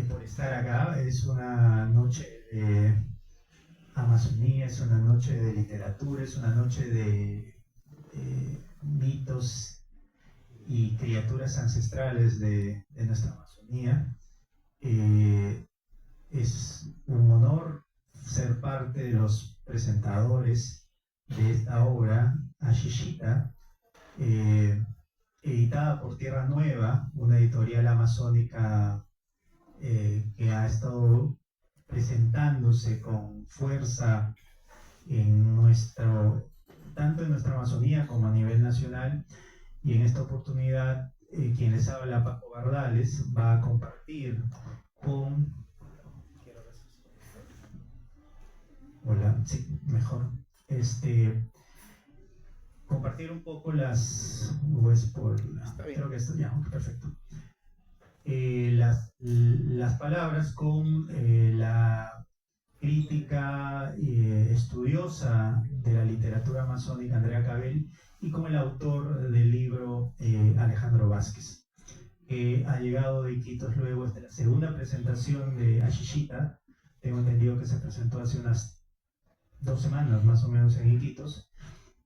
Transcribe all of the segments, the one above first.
por estar acá. Es una noche de Amazonía, es una noche de literatura, es una noche de mitos y criaturas ancestrales de nuestra Amazonía. Eh, es un honor ser parte de los presentadores de esta obra, Ashishita, eh, editada por Tierra Nueva, una editorial amazónica que ha estado presentándose con fuerza en tanto en nuestra Amazonía como a nivel nacional. Y en esta oportunidad, quien les habla, Paco Bardales, va a compartir con... Hola, sí, mejor. Compartir un poco creo que esto ya, perfecto. Las palabras con la crítica estudiosa de la literatura amazónica Andrea Cabel y con el autor del libro Alejandro Vázquez, que ha llegado de Iquitos luego de la segunda presentación de Ashishita. Tengo entendido que se presentó hace unas 2 semanas más o menos en Iquitos,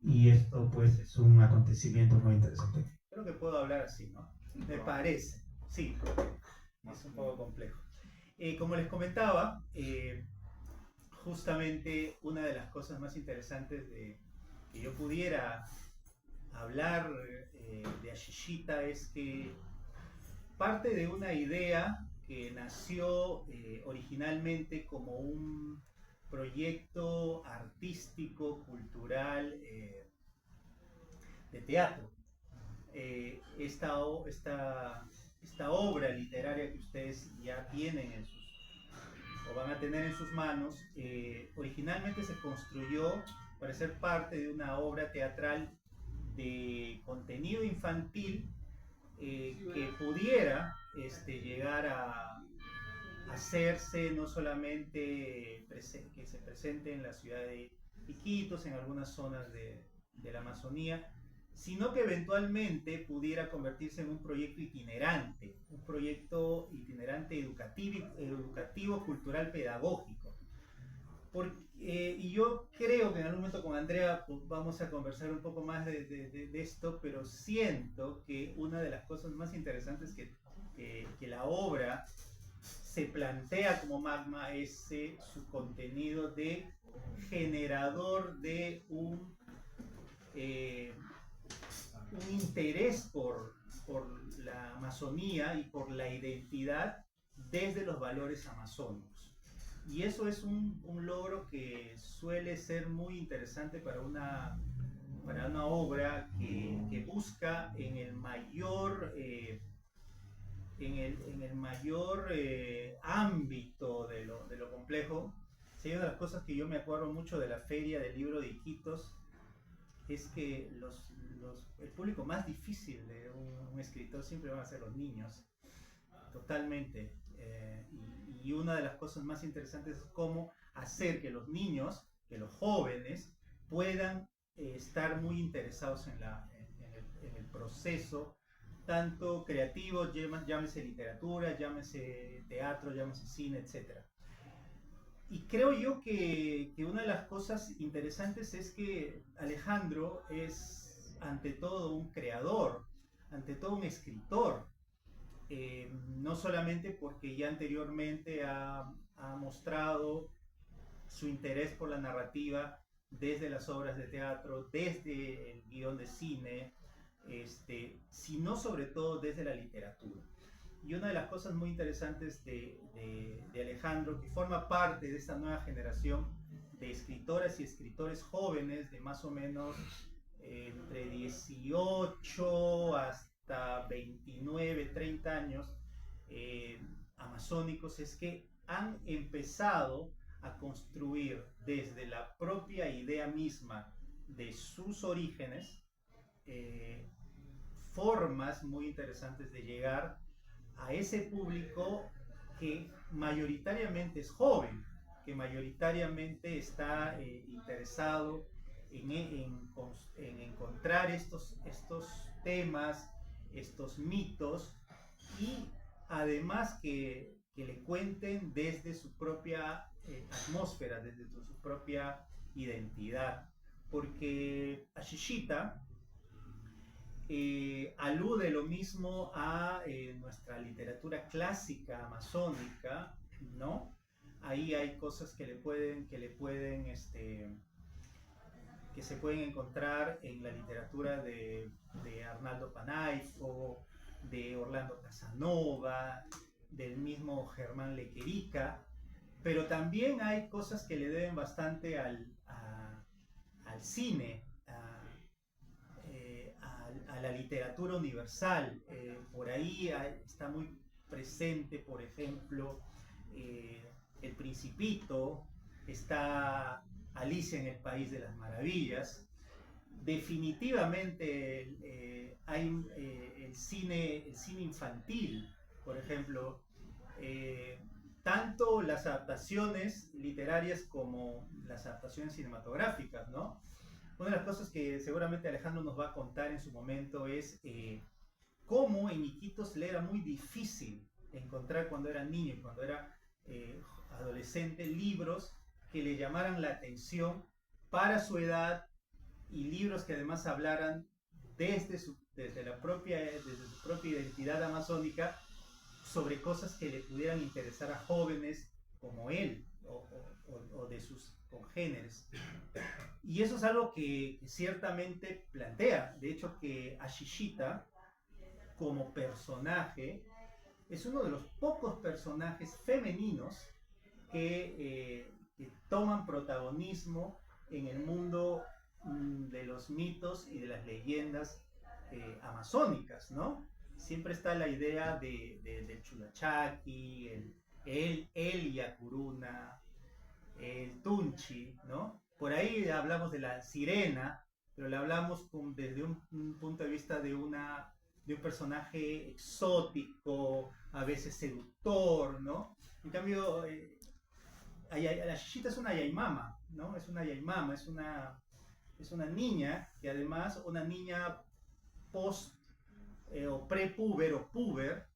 y esto pues es un acontecimiento muy interesante. Creo que puedo hablar así, ¿no? Me parece, sí, es un poco complejo. Como les comentaba, justamente una de las cosas más interesantes de que yo pudiera hablar de Ashishita es que parte de una idea que nació originalmente como un proyecto artístico, cultural, de teatro. Esta obra literaria que ustedes ya tienen o van a tener en sus manos, originalmente se construyó para ser parte de una obra teatral de contenido infantil, que pudiera llegar a hacerse no solamente que se presente en la ciudad de Iquitos, en algunas zonas de la Amazonía, sino que eventualmente pudiera convertirse en un proyecto itinerante educativo, cultural, pedagógico. Y yo creo que en algún momento con Andrea pues, vamos a conversar un poco más de esto, pero siento que una de las cosas más interesantes que la obra se plantea como magma es su contenido de generador de eh, un interés por la Amazonía y por la identidad desde los valores amazónicos. Y eso es un logro que suele ser muy interesante para una obra que busca en el mayor ámbito de lo complejo. Sí, una de las cosas que yo me acuerdo mucho de la feria del libro de Iquitos es que el público más difícil de un escritor siempre van a ser los niños, totalmente. Y una de las cosas más interesantes es cómo hacer que los niños, que los jóvenes, puedan estar muy interesados en el proceso, tanto creativo, llámese literatura, llámese teatro, llámese cine, etc. Y creo yo que una de las cosas interesantes es que Alejandro es ante todo un creador, ante todo un escritor, no solamente porque ya anteriormente ha mostrado su interés por la narrativa desde las obras de teatro, desde el guión de cine, sino sobre todo desde la literatura. Y una de las cosas muy interesantes de Alejandro, que forma parte de esta nueva generación de escritoras y escritores jóvenes de más o menos entre 18 hasta 29, 30 años, amazónicos, es que han empezado a construir desde la propia idea misma de sus orígenes, eh, formas muy interesantes de llegar a ese público que mayoritariamente es joven, que mayoritariamente está interesado en encontrar estos temas, estos mitos, y además que que le cuenten desde su propia atmósfera, desde su propia identidad. Porque Ashishita alude lo mismo a nuestra literatura clásica amazónica, ¿no? Ahí hay cosas que se pueden encontrar en la literatura de Arnaldo Panaifo, de Orlando Casanova, del mismo Germán Lequerica, pero también hay cosas que le deben bastante al cine, a la literatura universal. Por ahí está muy presente, por ejemplo, El Principito, está Alicia en el País de las Maravillas. Definitivamente hay el cine infantil, por ejemplo, tanto las adaptaciones literarias como las adaptaciones cinematográficas, ¿no? Una de las cosas que seguramente Alejandro nos va a contar en su momento es cómo en Iquitos le era muy difícil encontrar cuando era niño y cuando era adolescente libros que le llamaran la atención para su edad y libros que además hablaran desde su propia identidad amazónica sobre cosas que le pudieran interesar a jóvenes como él o de sus congéneres. Y eso es algo que ciertamente plantea. De hecho, que Ashishita, como personaje, es uno de los pocos personajes femeninos que toman protagonismo en el mundo de los mitos y de las leyendas amazónicas, ¿no? Siempre está la idea del Chulachaki, el Yacuruna, el Tunchi, ¿no? Por ahí hablamos de la sirena, pero le hablamos desde un punto de vista de un personaje exótico, a veces seductor, ¿no? En cambio, la Shishita es una yaimama, ¿no? Es una yaimama, es una niña, que además, una niña post o pre-puber o puber,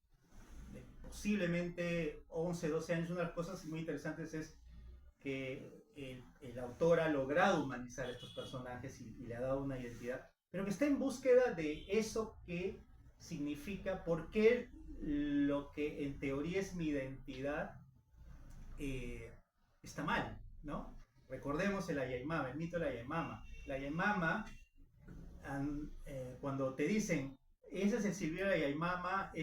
posiblemente 11, 12 años. Una de las cosas muy interesantes es que el autor ha logrado humanizar a estos personajes y le ha dado una identidad, pero que está en búsqueda de eso que significa, por qué lo que en teoría es mi identidad está mal, ¿no? Recordemos el Ayaimama, el mito de la Ayaimama. La Ayaimama, cuando te dicen, ese es el silbido de la Ayaimama,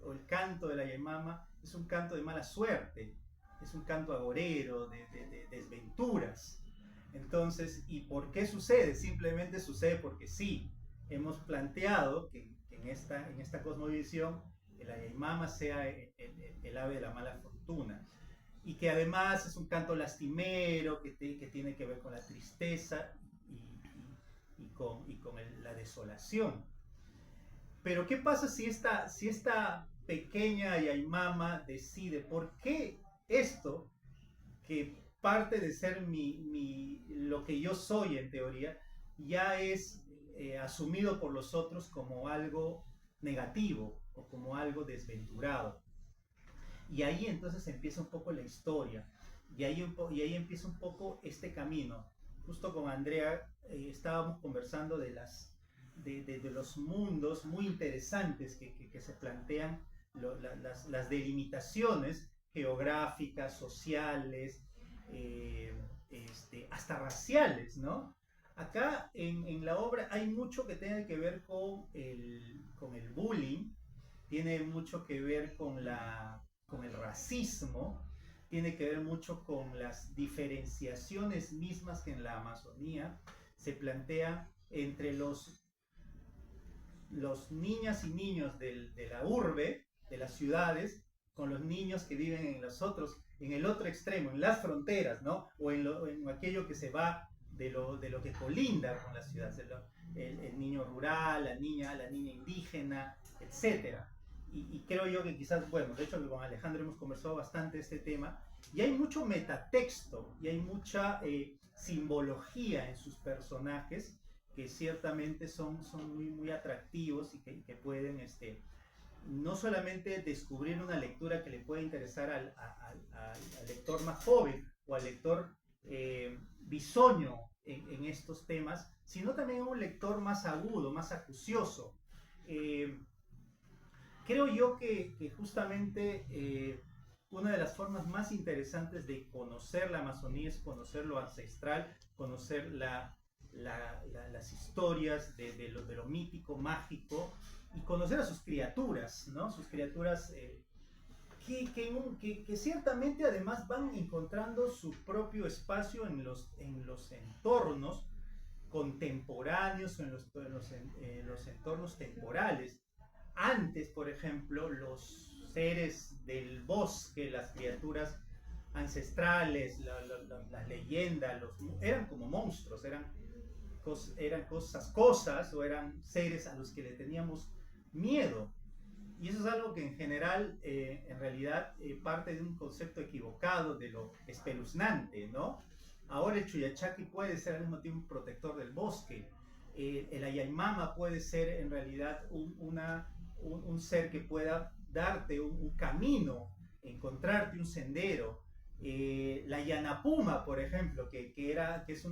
o el canto de la Ayaimama, es un canto de mala suerte, es un canto agorero, de desventuras. Entonces, ¿y por qué sucede? Simplemente sucede porque sí, hemos planteado que en esta cosmovisión el Ayaimama sea el ave de la mala fortuna, y que además es un canto lastimero que tiene que ver con la tristeza y con la desolación. Pero ¿qué pasa si esta pequeña Ayaimama decide, por qué esto, que parte de ser lo que yo soy en teoría, ya es asumido por los otros como algo negativo o como algo desventurado? Y ahí entonces empieza un poco la historia, y ahí empieza un poco este camino. Justo con Andrea estábamos conversando de los mundos muy interesantes que se plantean, las delimitaciones geográficas, sociales, hasta raciales, ¿no? Acá en la obra hay mucho que tiene que ver con el bullying, tiene mucho que ver con el racismo, tiene que ver mucho con las diferenciaciones mismas que en la Amazonía se plantean entre los niñas y niños de la urbe, de las ciudades, con los niños que viven en el otro extremo, en las fronteras, ¿no? O en aquello que se va de lo que colinda con la ciudad, el niño rural, la niña indígena, etcétera. Y creo yo que quizás, bueno, de hecho con Alejandro hemos conversado bastante este tema, y hay mucho metatexto, y hay mucha simbología en sus personajes, que ciertamente son muy, muy atractivos y que pueden no solamente descubrir una lectura que le pueda interesar al lector más joven o al lector bisoño en estos temas, sino también un lector más agudo, más acucioso. Eh, Creo yo que justamente una de las formas más interesantes de conocer la Amazonía es conocer lo ancestral, conocer las historias de lo mítico, mágico, y conocer a sus criaturas, ¿no? Sus criaturas que ciertamente además van encontrando su propio espacio en los entornos contemporáneos, en los entornos temporales. Antes, por ejemplo, los seres del bosque, las criaturas ancestrales, las leyendas, eran como monstruos, eran cosas o eran seres a los que le teníamos miedo. Y eso es algo que en general, en realidad, parte de un concepto equivocado de lo espeluznante, ¿no? Ahora el Chuyachaki puede ser al mismo tiempo un protector del bosque. El Ayaymama puede ser en realidad un ser que pueda darte un camino, encontrarte un sendero. La Yanapuma, por ejemplo, que es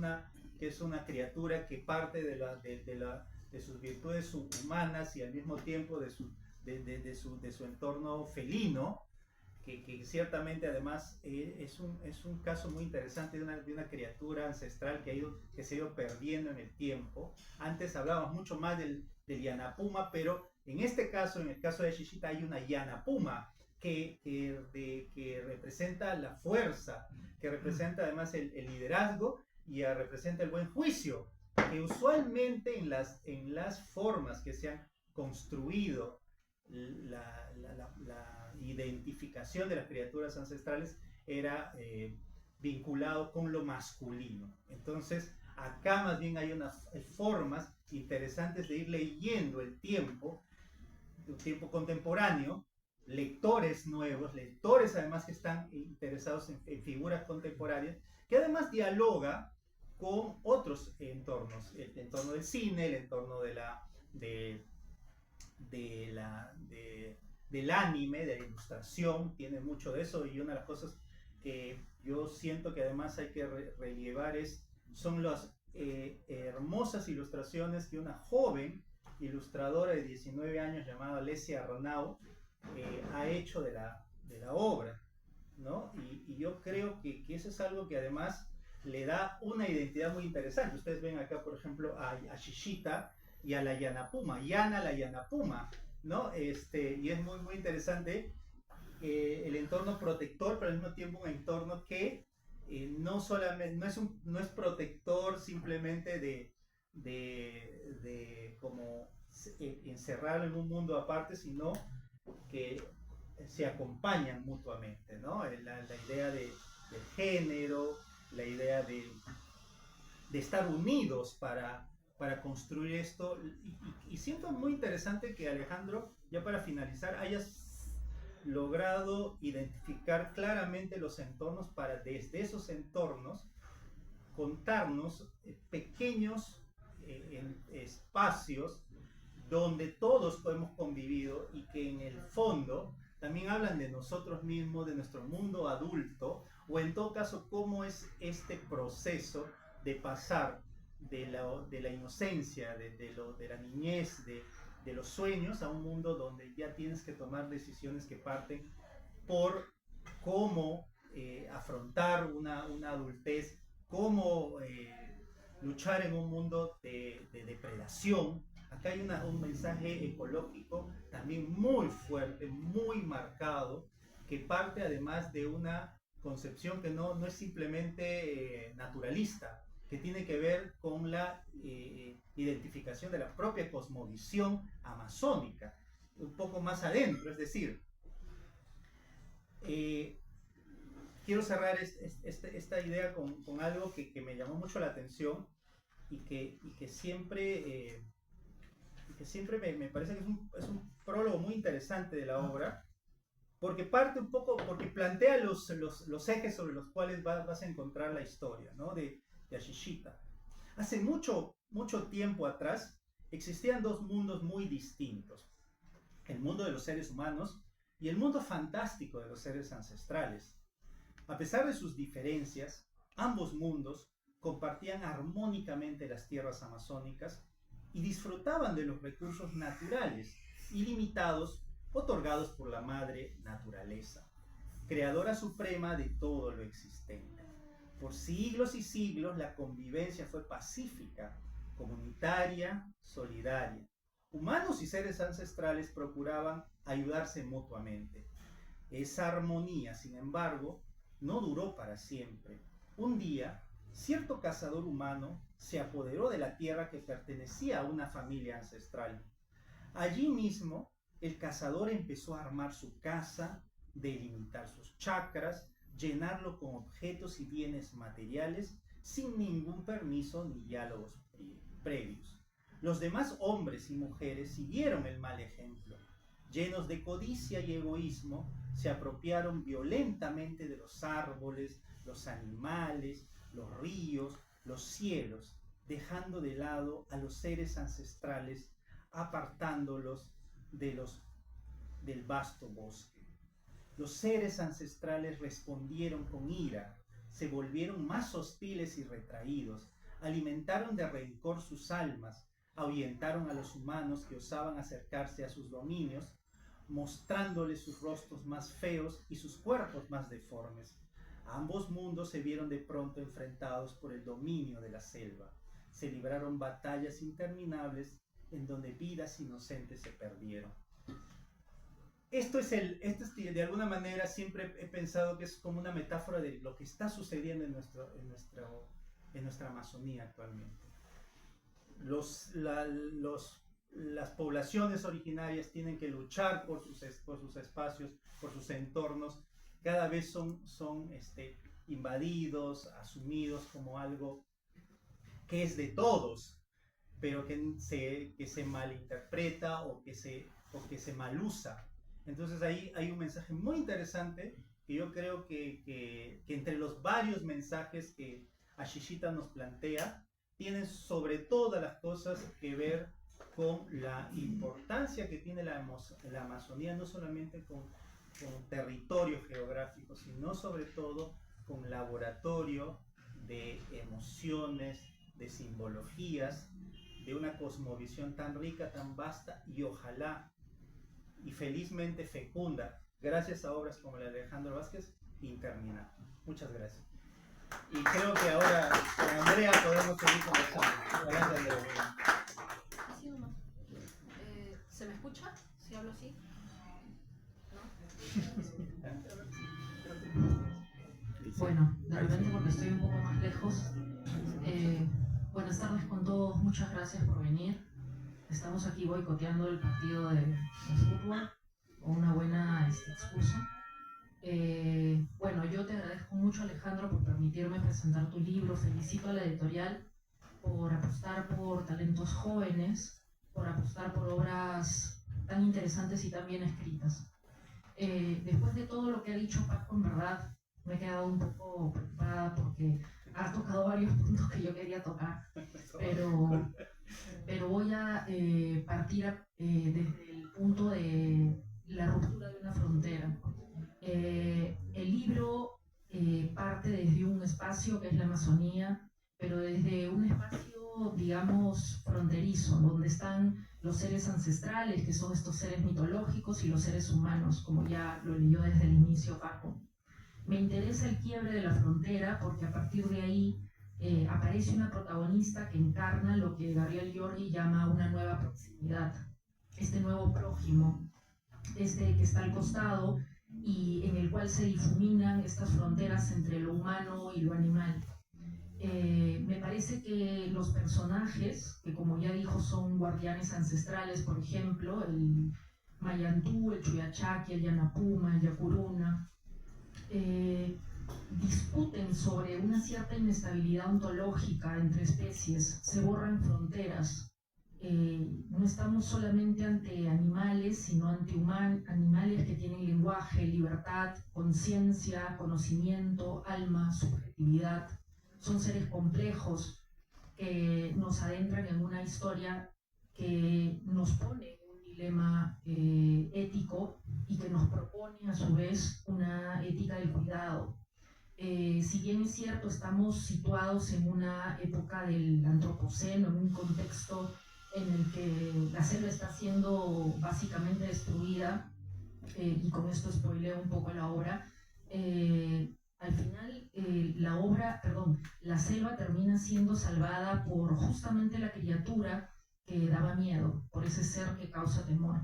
una criatura que parte de sus virtudes humanas y al mismo tiempo de su entorno felino, que ciertamente además es un caso muy interesante de una criatura ancestral que se ha ido perdiendo en el tiempo. Antes hablábamos mucho más del Yanapuma, pero en este caso, en el caso de Shishita, hay una Yanapuma que representa la fuerza, que representa además el liderazgo y representa el buen juicio, que usualmente en las formas que se han construido la identificación de las criaturas ancestrales era vinculado con lo masculino. Entonces, acá más bien hay unas formas interesantes de ir leyendo el tiempo contemporáneo, lectores nuevos, lectores además que están interesados en figuras contemporáneas, que además dialoga con otros entornos, el entorno del cine, el entorno del anime, de la ilustración, tiene mucho de eso, y una de las cosas que yo siento que además hay que rellevar son las hermosas ilustraciones que una joven ilustradora de 19 años llamada Alessia Arnau ha hecho de la obra, ¿no? Y yo creo que eso es algo que además le da una identidad muy interesante. Ustedes ven acá, por ejemplo, a Shishita y a la Yanapuma, Yana la Yanapuma, ¿no? Y es muy, muy interesante el entorno protector, pero al mismo tiempo un entorno que no solamente, no es protector simplemente de como encerrarlo en un mundo aparte, sino que se acompañan mutuamente, ¿no? La idea del género, la idea de estar unidos para construir esto. Y siento muy interesante que Alejandro, ya para finalizar, hayas logrado identificar claramente los entornos para desde esos entornos contarnos pequeños espacios donde todos hemos convivido y que en el fondo también hablan de nosotros mismos, de nuestro mundo adulto, o en todo caso cómo es este proceso de pasar de la inocencia, de la niñez, de los sueños a un mundo donde ya tienes que tomar decisiones que parten por cómo afrontar una adultez, cómo luchar en un mundo de depredación. Acá hay un mensaje ecológico también muy fuerte, muy marcado, que parte además de una concepción que no es simplemente naturalista, que tiene que ver con la identificación de la propia cosmovisión amazónica, un poco más adentro, es decir, quiero cerrar esta idea con algo que me llamó mucho la atención y que siempre me parece que es un prólogo muy interesante de la obra, porque parte un poco, porque plantea los ejes sobre los cuales vas a encontrar la historia, ¿no? de Ashishita. Hace mucho tiempo atrás existían dos mundos muy distintos. el mundo de los seres humanos y el mundo fantástico de los seres ancestrales. A pesar de sus diferencias, ambos mundos compartían armónicamente las tierras amazónicas y disfrutaban de los recursos naturales ilimitados otorgados por la madre naturaleza, creadora suprema de todo lo existente. Por siglos y siglos la convivencia fue pacífica, comunitaria, solidaria. Humanos y seres ancestrales procuraban ayudarse mutuamente. Esa armonía, sin embargo, no duró para siempre. Un día, cierto cazador humano se apoderó de la tierra que pertenecía a una familia ancestral. Allí mismo, el cazador empezó a armar su casa, delimitar sus chacras, llenarlo con objetos y bienes materiales sin ningún permiso ni diálogos previos. Los demás hombres y mujeres siguieron el mal ejemplo. Llenos de codicia y egoísmo, se apropiaron violentamente de los árboles, los animales, los ríos, los cielos, dejando de lado a los seres ancestrales, apartándolos del vasto bosque. Los seres ancestrales respondieron con ira, se volvieron más hostiles y retraídos, alimentaron de rencor sus almas, ahuyentaron a los humanos que osaban acercarse a sus dominios, mostrándoles sus rostros más feos y sus cuerpos más deformes. Ambos mundos se vieron de pronto enfrentados por el dominio de la selva. Se libraron batallas interminables en donde vidas inocentes se perdieron. Esto es de alguna manera, siempre he pensado que es como una metáfora de lo que está sucediendo en nuestra Amazonía actualmente. Las poblaciones originarias tienen que luchar por sus espacios, por sus entornos. Cada vez son invadidos, asumidos como algo que es de todos, pero que se malinterpreta o que se malusa. Entonces ahí hay un mensaje muy interesante que yo creo que entre los varios mensajes que Ashishita nos plantea, tienen sobre todas las cosas que ver con la importancia que tiene la Amazonía, no solamente con territorio geográfico, sino sobre todo con laboratorio de emociones, de simbologías, de una cosmovisión tan rica, tan vasta y ojalá y felizmente fecunda, gracias a obras como la de Alejandro Vázquez, interminable. Muchas gracias. Y creo que ahora con Andrea podemos seguir conversando. Adelante, Andrea. Así nomás. ¿Se me escucha si hablo así? ¿No? Bueno, de repente porque estoy un poco más lejos. Buenas tardes con todos, muchas gracias por venir. Estamos aquí boicoteando el partido de fútbol con una buena excusa. Bueno, yo te agradezco mucho, Alejandro, por permitirme presentar tu libro. Felicito a la editorial por apostar por talentos jóvenes, por apostar por obras tan interesantes y tan bien escritas. Después de todo lo que ha dicho Paco, en verdad me he quedado un poco preocupada porque ha tocado varios puntos que yo quería tocar, pero voy a partir desde el punto de la ruptura de una frontera. El libro parte desde un espacio que es la Amazonía, pero desde un espacio, digamos, fronterizo, donde están los seres ancestrales, que son estos seres mitológicos, y los seres humanos, como ya lo leyó desde el inicio Paco. Me interesa el quiebre de la frontera porque a partir de ahí aparece una protagonista que encarna lo que Gabriel Giorgi llama una nueva proximidad, este nuevo prójimo, este que está al costado y en el cual se difuminan estas fronteras entre lo humano y lo animal. Me parece que los personajes, que como ya dijo son guardianes ancestrales, por ejemplo, el Mayantú, el Chuyachaki, el Yanapuma, el Yacuruna, discuten sobre una cierta inestabilidad ontológica entre especies, se borran fronteras. No estamos solamente ante animales, sino ante animales que tienen lenguaje, libertad, conciencia, conocimiento, alma, subjetividad. Son seres complejos que nos adentran en una historia que nos pone en un dilema ético y que nos propone a su vez una ética del cuidado. Si bien es cierto, estamos situados en una época del antropoceno, en un contexto en el que la selva está siendo básicamente destruida, y con esto spoileo un poco la obra, al final la selva termina siendo salvada por justamente la criatura que daba miedo, por ese ser que causa temor.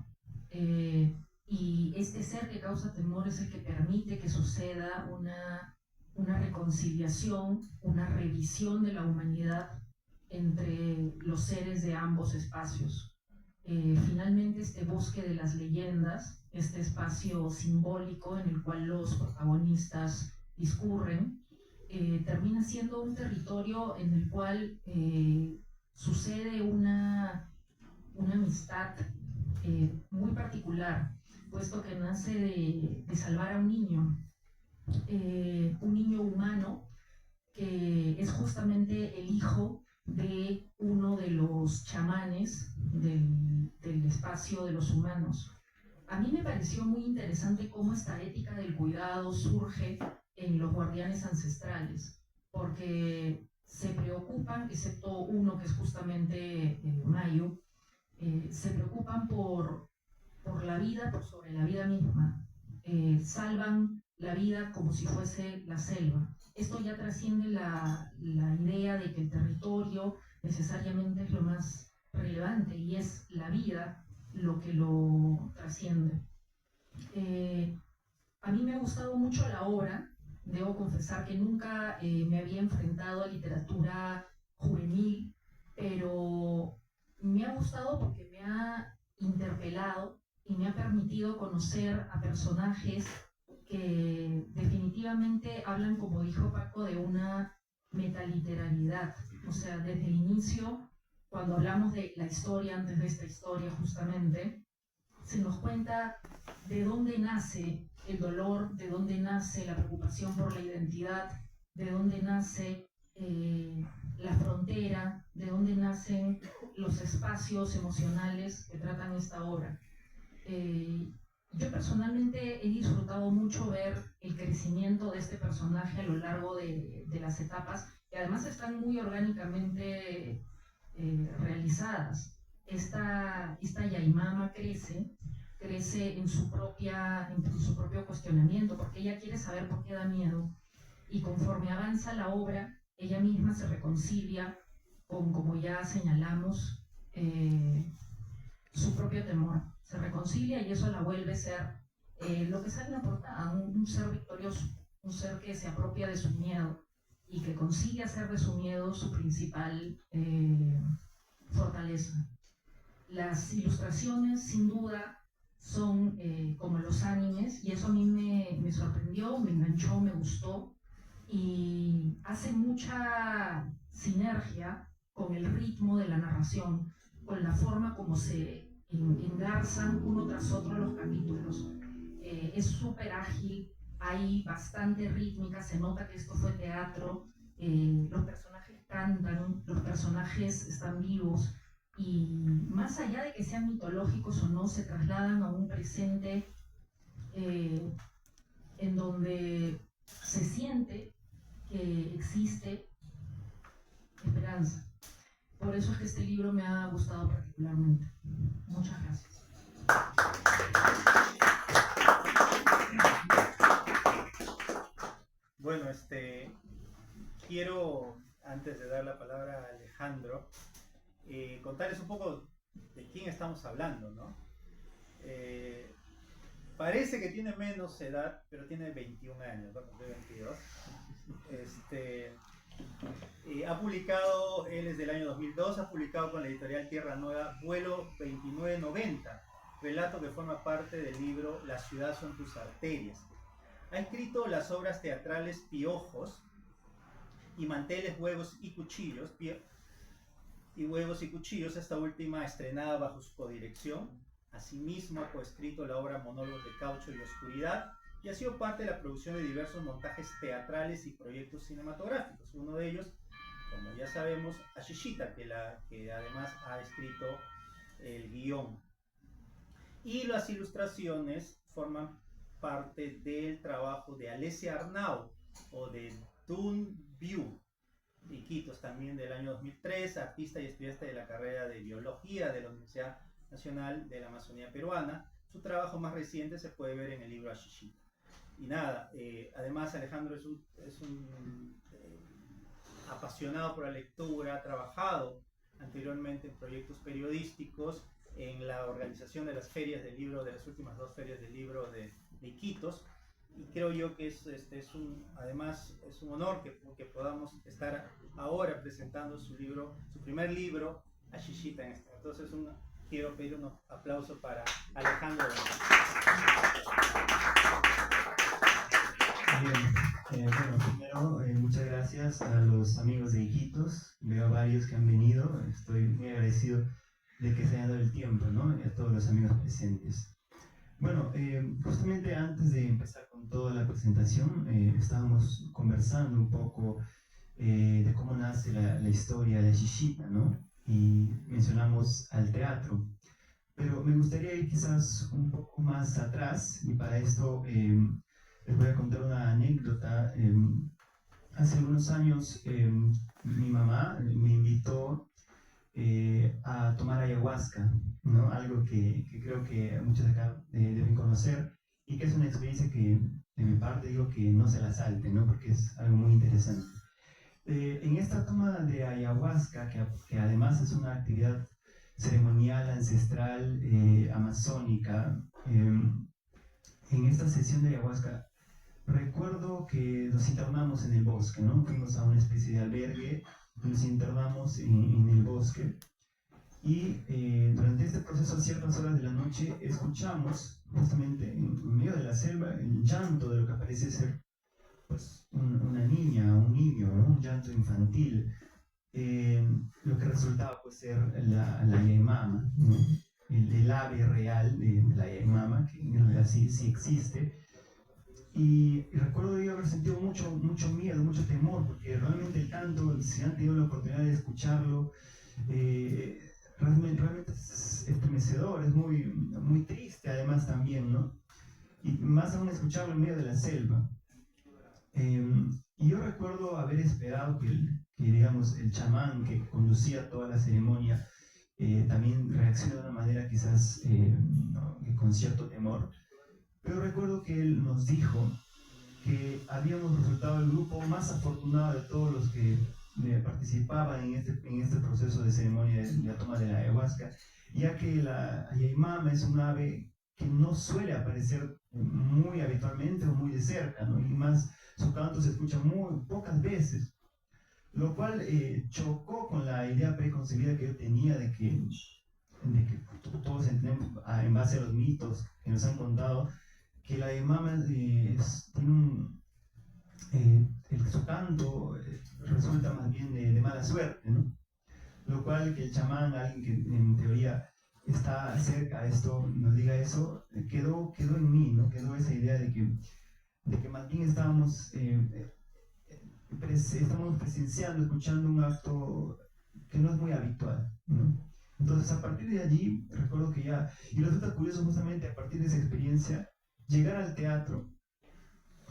Y este ser que causa temor es el que permite que suceda una reconciliación, una revisión de la humanidad entre los seres de ambos espacios. Finalmente, este bosque de las leyendas, este espacio simbólico en el cual los protagonistas discurren, termina siendo un territorio en el cual sucede una amistad muy particular, puesto que nace de salvar a un niño humano que es justamente el hijo de uno de los chamanes del espacio de los humanos. A mí me pareció muy interesante cómo esta ética del cuidado surge en los guardianes ancestrales, porque se preocupan, excepto uno que es justamente Mayu, se preocupan por la vida, por sobre la vida misma. Salvan la vida como si fuese la selva. Esto ya trasciende la idea de que el territorio necesariamente es lo más relevante y es la vida lo que lo trasciende. A mí me ha gustado mucho la obra. Debo confesar que nunca me había enfrentado a literatura juvenil, pero me ha gustado porque me ha interpelado y me ha permitido conocer a personajes que definitivamente hablan, como dijo Paco, de una metaliteralidad. O sea, desde el inicio, cuando hablamos de la historia, antes de esta historia justamente, se nos cuenta de dónde nace el dolor, de dónde nace la preocupación por la identidad, de dónde nace la frontera, de dónde nacen los espacios emocionales que tratan esta obra. Yo personalmente he disfrutado mucho ver el crecimiento de este personaje a lo largo de las etapas, que además están muy orgánicamente realizadas. Esta Yaimama crece en su propio cuestionamiento, porque ella quiere saber por qué da miedo, y conforme avanza la obra, ella misma se reconcilia con, como ya señalamos, su propio temor. Se reconcilia y eso la vuelve a ser lo que sale en la portada, un ser victorioso, un ser que se apropia de su miedo y que consigue hacer de su miedo su principal fortaleza. Las ilustraciones, sin duda, son como los animes, y eso a mí me sorprendió, me enganchó, me gustó, y hace mucha sinergia con el ritmo de la narración, con la forma como se engarzan uno tras otro los capítulos. Es súper ágil, hay bastante rítmica, se nota que esto fue teatro, los personajes cantan, los personajes están vivos, y más allá de que sean mitológicos o no, se trasladan a un presente en donde se siente que existe esperanza. Por eso es que este libro me ha gustado particularmente. Muchas gracias. Bueno, quiero, antes de dar la palabra a Alejandro, contarles un poco de quién estamos hablando, ¿no? Parece que tiene menos edad, pero tiene 21 años, ¿no? Cumple 22. Ha publicado, él es del año 2002, ha publicado con la editorial Tierra Nueva Vuelo 2990, relato que forma parte del libro La ciudad son tus arterias. Ha escrito las obras teatrales Piojos y Manteles, Huevos y Cuchillos, esta última estrenada bajo su codirección. Asimismo ha coescrito la obra Monólogos de Caucho y Oscuridad y ha sido parte de la producción de diversos montajes teatrales y proyectos cinematográficos. Uno de ellos, como ya sabemos, Ashishita, que además ha escrito el guión. Y las ilustraciones forman parte del trabajo de Alessia Arnau o de Dun Biu, Iquitos, también del año 2003, artista y estudiante de la carrera de Biología de la Universidad Nacional de la Amazonía Peruana. Su trabajo más reciente se puede ver en el libro Ashishita. Y nada, además Alejandro es un apasionado por la lectura, ha trabajado anteriormente en proyectos periodísticos, en la organización de las ferias del libro, de las últimas 2 ferias del libro de Iquitos, y creo yo que además es un honor que podamos estar ahora presentando su primer libro, Ashishita, en este. Entonces quiero pedir un aplauso para Alejandro. Bien, bueno, primero muchas gracias a los amigos de Iquitos, veo varios que han venido, estoy muy agradecido de que se hayan dado el tiempo, ¿no? Y a todos los amigos presentes. Bueno, justamente antes de empezar con toda la presentación, estábamos conversando un poco de cómo nace la historia de Ashishita, ¿no? Y mencionamos al teatro. Pero me gustaría ir quizás un poco más atrás, y para esto les voy a contar una anécdota. Hace unos años mi mamá me invitó a tomar ayahuasca, ¿no? Algo que creo que muchos de acá deben conocer, y que es una experiencia que de mi parte digo que no se la salte, ¿no? Porque es algo muy interesante. En esta toma de ayahuasca, que además es una actividad ceremonial, ancestral, amazónica, en esta sesión de ayahuasca recuerdo que nos internamos en el bosque, ¿no? Fuimos a una especie de albergue, nos internamos en el bosque, y durante este proceso a ciertas horas de la noche escuchamos justamente en medio de la selva el llanto de lo que parece ser pues una niña, un niño, ¿no? Un llanto infantil, lo que resultaba pues ser la Yaimama, ¿no? El ave real de la Yaimama, que en realidad sí existe. Y recuerdo yo haber sentido mucho miedo, mucho temor, porque realmente el canto, si han tenido la oportunidad de escucharlo, realmente es estremecedor, es muy triste además también, ¿no? Y más aún escucharlo en medio de la selva. Y yo recuerdo haber esperado que digamos, el chamán que conducía toda la ceremonia también reaccionó de una manera quizás ¿no? con cierto temor. Pero recuerdo que él nos dijo que habíamos resultado el grupo más afortunado de todos los que participaban en este proceso de ceremonia de la toma de la ayahuasca, ya que la Yaimama es un ave que no suele aparecer muy habitualmente o muy de cerca, ¿no? Y más su canto se escucha muy pocas veces, lo cual chocó con la idea preconcebida que yo tenía de que todos entendemos en base a los mitos que nos han contado que la Yaimama tiene su canto resulta más bien de mala suerte, ¿no? Lo cual que el chamán, alguien que en teoría está cerca a esto, nos diga eso, quedó en mí, ¿no? Quedó esa idea de que más bien estamos presenciando, escuchando un acto que no es muy habitual, ¿no? Entonces a partir de allí, recuerdo que ya, y resulta curioso justamente a partir de esa experiencia, llegar al teatro,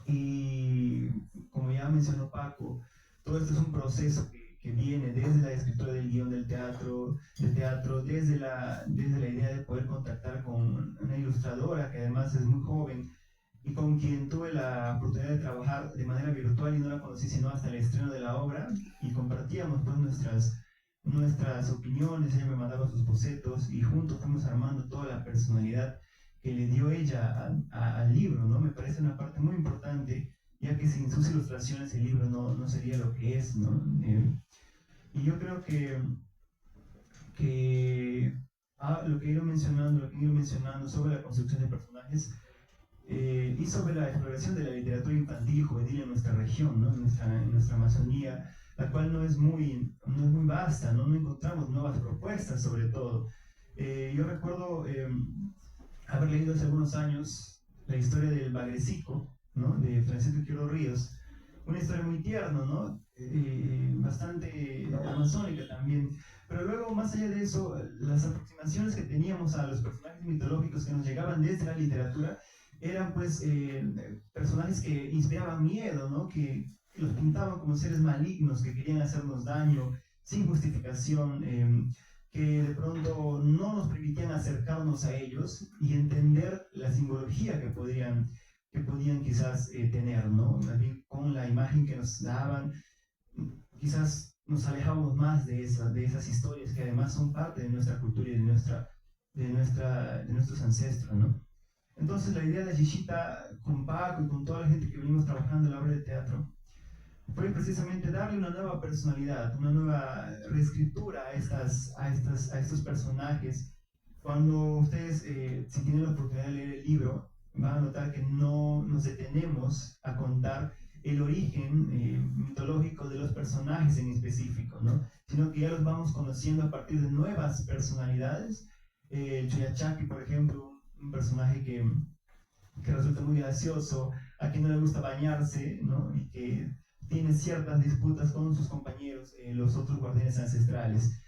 y como ya mencionó Paco, todo esto es un proceso que viene desde la escritura del guión del teatro, desde la idea de poder contactar con una ilustradora que además es muy joven y con quien tuve la oportunidad de trabajar de manera virtual y no la conocí sino hasta el estreno de la obra, y compartíamos pues nuestras opiniones, ella me mandaba sus bocetos y juntos fuimos armando toda la personalidad que le dio ella al libro, ¿no? Me parece una parte muy importante, ya que sin sus ilustraciones el libro no sería lo que es, ¿no? Y yo creo que lo que he ido mencionando sobre la construcción de personajes y sobre la exploración de la literatura infantil y juvenil en nuestra región, ¿no? en nuestra Amazonía, la cual no es muy vasta, ¿no? No encontramos nuevas propuestas sobre todo. Yo recuerdo haber leído hace algunos años la historia del Bagrecico, ¿no? De Francisco Quiroga Ríos, una historia muy tierna, ¿no? bastante amazónica también. Pero luego, más allá de eso, las aproximaciones que teníamos a los personajes mitológicos que nos llegaban desde la literatura eran pues personajes que inspiraban miedo, ¿no? Que los pintaban como seres malignos que querían hacernos daño sin justificación, que de pronto no nos permitían acercarnos a ellos y entender la simbología que podían quizás tener, ¿no? También con la imagen que nos daban, quizás nos alejábamos más de esas historias que además son parte de nuestra cultura y de nuestros ancestros, ¿no? Entonces la idea de Ashishita con Paco y con toda la gente que venimos trabajando en la obra de teatro fue precisamente darle una nueva personalidad, una nueva reescritura a estos personajes. Cuando ustedes, si tienen la oportunidad de leer el libro, van a notar que no nos detenemos a contar el origen mitológico de los personajes en específico, ¿no? Sino que ya los vamos conociendo a partir de nuevas personalidades. El Chuyachaki, por ejemplo, un personaje que resulta muy gracioso, a quien no le gusta bañarse, ¿no? Y que tiene ciertas disputas con sus compañeros, los otros guardianes ancestrales.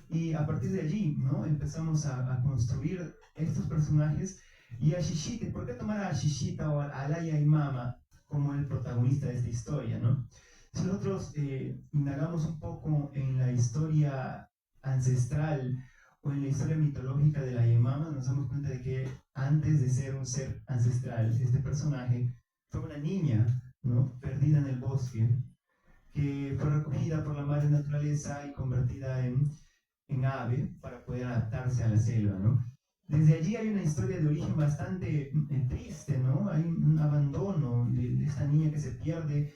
Y a partir de allí, ¿no? Empezamos a construir estos personajes. Y a Ashishita, ¿por qué tomar a Ashishita o a Alaya y Mama como el protagonista de esta historia, ¿no? Si nosotros indagamos un poco en la historia ancestral o en la historia mitológica de la Yemama, nos damos cuenta de que antes de ser un ser ancestral, este personaje fue una niña, ¿no? Perdida en el bosque, que fue recogida por la madre naturaleza y convertida en ave para poder adaptarse a la selva, ¿no? Desde allí hay una historia de origen bastante triste, ¿no? Hay un abandono de esta niña que se pierde,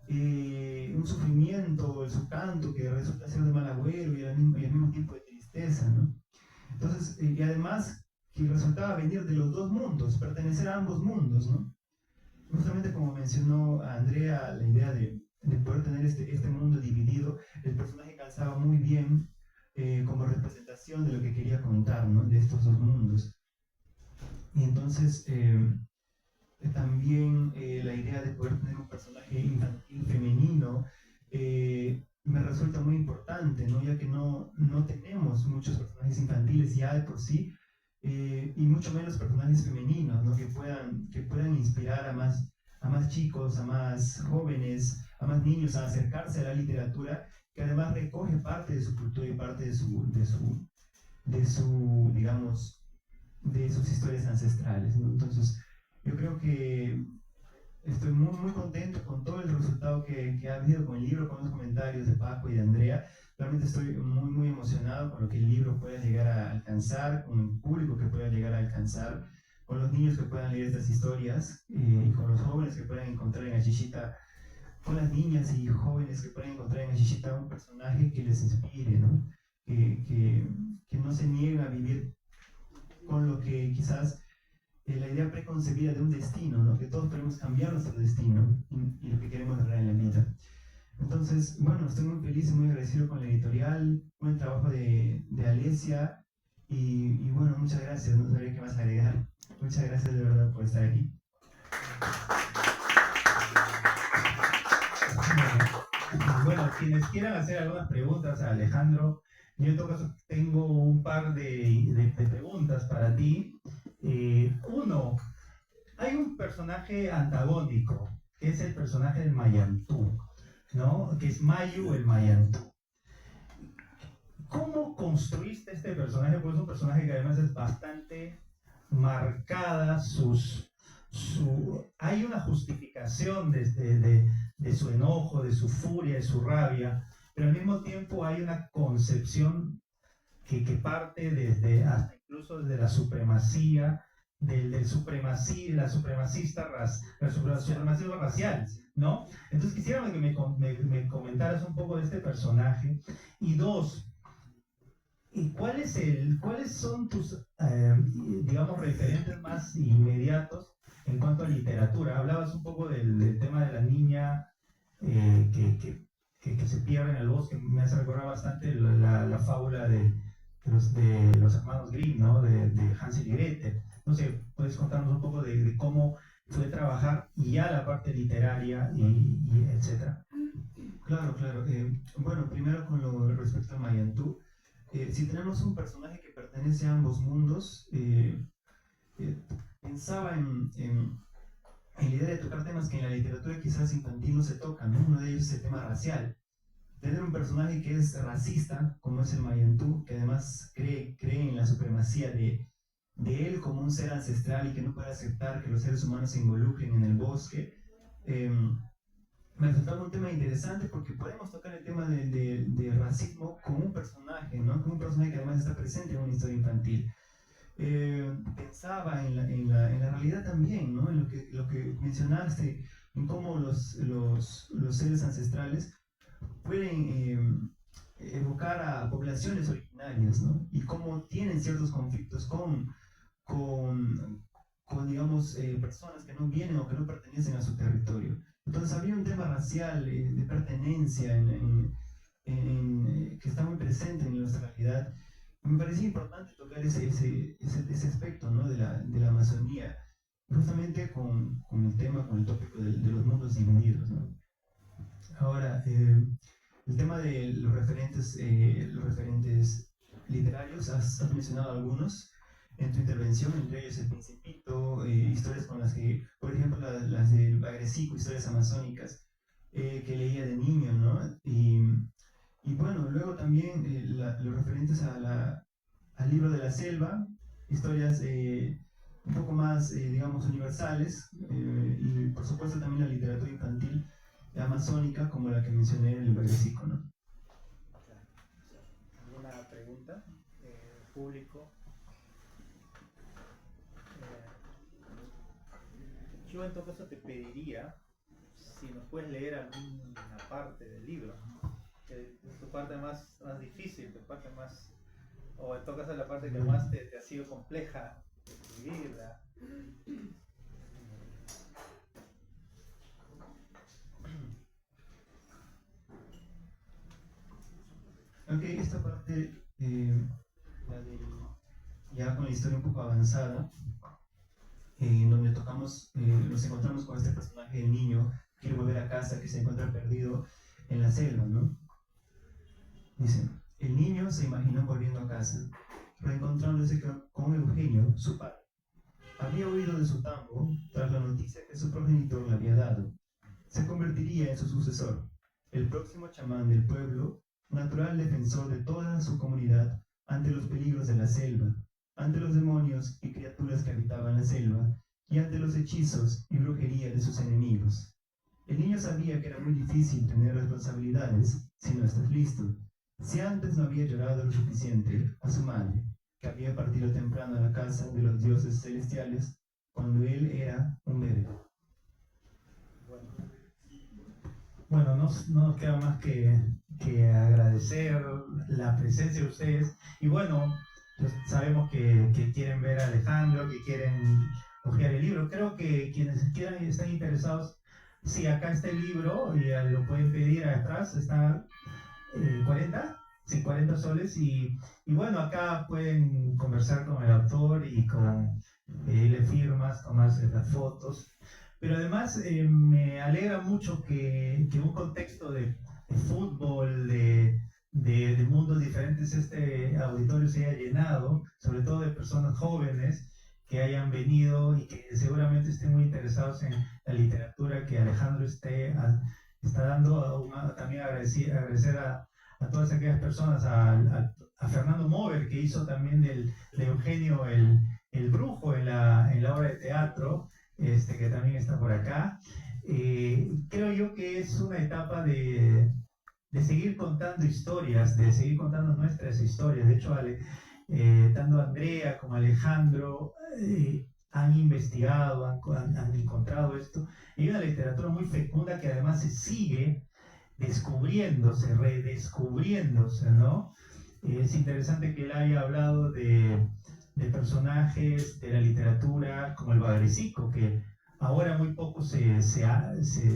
un sufrimiento, su canto que resulta ser de mal agüero y al mismo tiempo de tristeza, ¿no? Entonces, y además que resultaba venir de los dos mundos, pertenecer a ambos mundos, ¿no? Justamente como mencionó Andrea, la idea de poder tener este mundo dividido, el personaje calzaba muy bien como representación de lo que quería contar, ¿no? De estos dos mundos. Y entonces también la idea de poder tener un personaje infantil femenino me resulta muy importante, ¿no? Ya que no tenemos muchos personajes infantiles ya de por sí, y mucho menos personajes femeninos, ¿no? que puedan inspirar a más chicos, a más jóvenes, a más niños a acercarse a la literatura, que además recoge parte de su cultura y parte de sus historias ancestrales, ¿no? Entonces, yo creo que estoy muy, muy contento con todo el resultado que ha habido con el libro, con los comentarios de Paco y de Andrea. Realmente estoy muy, muy emocionado con lo que el libro pueda llegar a alcanzar, con el público que pueda llegar a alcanzar, con los niños que puedan leer estas historias y con los jóvenes que puedan encontrar en Ashishita, con las niñas y jóvenes que pueden encontrar en Ashishita un personaje que les inspire, ¿no? Que no se niegue a vivir con lo que quizás la idea preconcebida de un destino, ¿no? Que todos queremos cambiar nuestro destino y lo que queremos lograr en la vida. Entonces, bueno, estoy muy feliz y muy agradecido con la editorial, buen trabajo de Alesia y bueno, muchas gracias, no sabría qué más agregar. Muchas gracias de verdad por estar aquí. Bueno, quienes quieran hacer algunas preguntas a Alejandro, yo en todo caso tengo un par de preguntas para ti. Uno, hay un personaje antagónico, que es el personaje del Mayantú, ¿no? Que es Mayu el Mayantú. ¿Cómo construiste este personaje? Pues es un personaje que además es bastante marcada, hay una justificación de su enojo, de su furia, de su rabia, pero al mismo tiempo hay una concepción que parte hasta incluso desde la supremacía, la supremacismo racial, ¿no? Entonces quisiera que me comentaras un poco de este personaje. Y dos, ¿cuáles son tus, digamos, referentes más inmediatos en cuanto a literatura? Hablabas un poco del tema de la niña que se pierde en el bosque. Me hace recordar bastante la fábula de los hermanos Grimm, ¿no? De Hansel y Gretel. No sé, ¿puedes contarnos un poco de cómo fue trabajar ya la parte literaria y etcétera? Claro, claro. Bueno, primero con lo respecto a Mayantú, si tenemos un personaje que pertenece a ambos mundos, pensaba en la idea de tocar temas que en la literatura quizás infantil no se tocan, ¿no? Uno de ellos es el tema racial. Tener un personaje que es racista, como es el Mayantú, que además cree en la supremacía de él como un ser ancestral y que no puede aceptar que los seres humanos se involucren en el bosque, me resultaba un tema interesante porque podemos tocar el tema de racismo con un personaje, ¿no? Con un personaje que además está presente en una historia infantil. Pensaba en la realidad también, ¿no? En lo que mencionaste, en cómo los seres ancestrales pueden evocar a poblaciones originarias, ¿no? Y cómo tienen ciertos conflictos con digamos, personas que no vienen o que no pertenecen a su territorio. Entonces había un tema racial, de pertenencia, que está muy presente en nuestra realidad. Me parecía importante tocar ese aspecto, ¿no? de la Amazonía, justamente con el tema, con el tópico de los mundos divididos, ¿no? Ahora, el tema de los referentes literarios, has mencionado algunos en tu intervención, entre ellos El Principito, historias con las que, por ejemplo, las del Bagrecico, historias amazónicas, que leía de niño, ¿no? Y bueno, luego también los referentes al libro de la selva, historias un poco más, digamos, universales, y por supuesto también la literatura infantil amazónica, como la que mencioné en el Bagrecico, ¿no? ¿Alguna pregunta? Público. Yo en todo caso te pediría si nos puedes leer alguna parte del libro, que es tu parte más difícil, tu parte más, o en todo caso la parte que más te ha sido compleja escribirla. Ok, esta parte, ya con la historia un poco avanzada, en donde nos encontramos con este personaje de niño que quiere volver a casa, que se encuentra perdido en la selva, ¿no? Dice, el niño se imaginó volviendo a casa, reencontrándose con Eugenio, su padre. Había huido de su tambo tras la noticia que su progenitor le había dado. Se convertiría en su sucesor, el próximo chamán del pueblo, natural defensor de toda su comunidad ante los peligros de la selva, ante los demonios y criaturas que habitaban la selva, y ante los hechizos y brujería de sus enemigos. El niño sabía que era muy difícil tener responsabilidades si no estás listo, si antes no había llorado lo suficiente a su madre, que había partido temprano a la casa de los dioses celestiales cuando él era un bebé. Bueno, no nos queda más que agradecer la presencia de ustedes. Y bueno, pues sabemos que quieren ver a Alejandro, que quieren hojear el libro. Creo que quienes quieran y están interesados, sí, acá está el libro, y lo pueden pedir atrás, está 40, sí, 40 soles. Y bueno, acá pueden conversar con el autor y le firmas, tomarse las fotos. Pero además me alegra mucho que un contexto de fútbol, de mundos diferentes, este auditorio se haya llenado, sobre todo de personas jóvenes que hayan venido y que seguramente estén muy interesados en la literatura que Alejandro está dando. También agradecer a todas aquellas personas, a Fernando Mover, que hizo también de Eugenio el brujo en la obra de teatro, que también está por acá. Creo yo que es una etapa de seguir contando historias, de seguir contando nuestras historias. De hecho, tanto Andrea como Alejandro han investigado, han encontrado esto. Hay una literatura muy fecunda que además se sigue descubriéndose, redescubriéndose, ¿no? Es interesante que él haya hablado de personajes de la literatura como el Bagrecico, que ahora muy poco se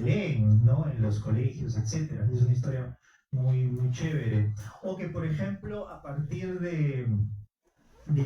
leen, ¿no? En los colegios, etc. Es una historia muy, muy chévere. O que, por ejemplo, a partir de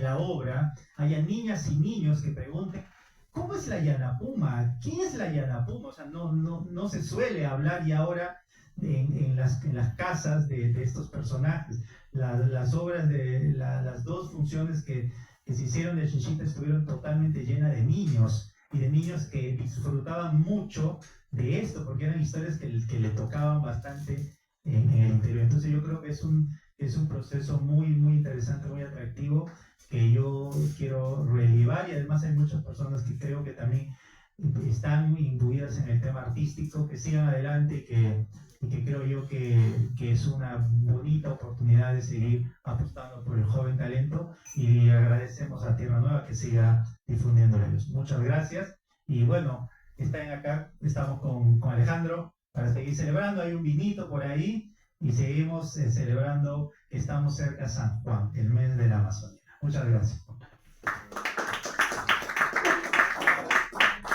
la obra, haya niñas y niños que pregunten, ¿cómo es la Yanapuma? ¿Quién es la Yanapuma? O sea, no se suele hablar, y ahora en las casas de estos personajes. Las obras de las dos funciones que se hicieron de Chinchita estuvieron totalmente llenas de niños, y de niños que disfrutaban mucho de esto, porque eran historias que le tocaban bastante en el interior. Entonces yo creo que es un proceso muy, muy interesante, muy atractivo, que yo quiero relevar, y además hay muchas personas que creo que también están imbuidas en el tema artístico, que sigan adelante y que creo yo que es una bonita oportunidad de seguir apostando por el joven talento, y agradecemos a Tierra Nueva que siga difundiendo ellos. Muchas gracias, y bueno, están acá, estamos con Alejandro para seguir celebrando. Hay un vinito por ahí y seguimos celebrando que estamos cerca de San Juan, el mes de la Amazonía. Muchas gracias.